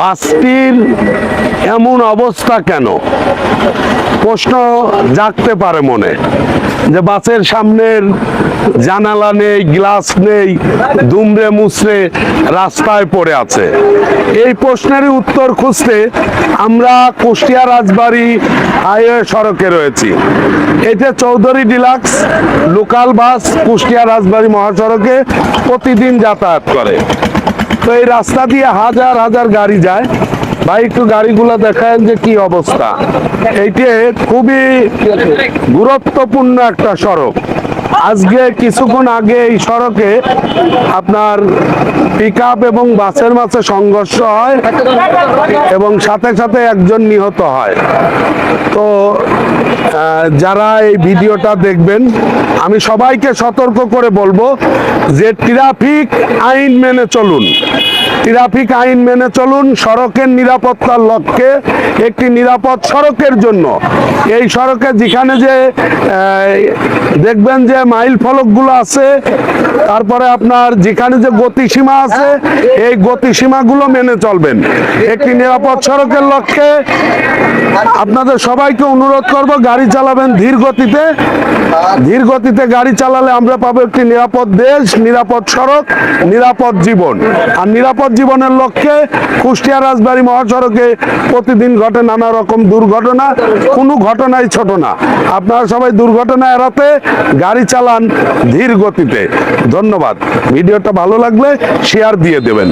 বাসটির এমন অবস্থা কেন প্রশ্ন জাগতে পারে মনে, যে বাসের সামনের জানালা নেই, গ্লাস নেই, দুমড়ে মুচড়ে রাস্তায় পড়ে আছে। এই প্রশ্নেরই উত্তর খুঁজতে আমরা কুষ্টিয়া রাজবাড়ী হাইওয়ে সড়কে রয়েছি। এটা Chowdhury deluxe local bus Kushtia Rajbari মহাসড়কে প্রতিদিন যাতায়াত করে। তো এই রাস্তা দিয়ে হাজার হাজার গাড়ি যায়। ভাই একটু গাড়িগুলো দেখায় যে কি অবস্থা। এইটা খুবই গুরুত্বপূর্ণ একটা সড়ক। আজকে কিছুক্ষণ আগে এই সড়কে আপনার পিকআপ এবং বাসের মাঝে সংঘর্ষ হয় এবং সাথে সাথে একজন নিহত হয়। তো যারা এই ভিডিওটা দেখবেন, আমি সবাইকে সতর্ক করে বলবো যে ট্রাফিক আইন মেনে চলুন, ট্রাফিক আইন মেনে চলুন। সড়কের নিরাপত্তার লক্ষ্যে একটি নিরাপদ সড়কের জন্য এই সড়কে যেখানে যে দেখবেন যে মাইল ফলকগুলো আছে, তারপরে আপনার যেখানে যে গতিসীমা আছে, এই গতিসীমাগুলো মেনে চলবেন। একটি নিরাপদ সড়কের লক্ষ্যে আপনাদের সবাইকে অনুরোধ করব, গাড়ি চালাবেন ধীর গতিতে। ধীর গতিতে গাড়ি চালালে আমরা পাবো একটি নিরাপদ দেশ, নিরাপদ সড়ক, নিরাপদ জীবন। আর নিরাপদ জীবনের লক্ষ্যে কুষ্টিয়া রাজবাড়ী মহাসড়কে প্রতিদিন ঘটে নানা রকম দুর্ঘটনা। কোনো ঘটনাই ছোট না। আপনারা সবাই দুর্ঘটনা এড়াতে গাড়ি চালান ধীর গতিতে। ধন্যবাদ। ভিডিওটা ভালো লাগলে শেয়ার দিয়ে দেবেন।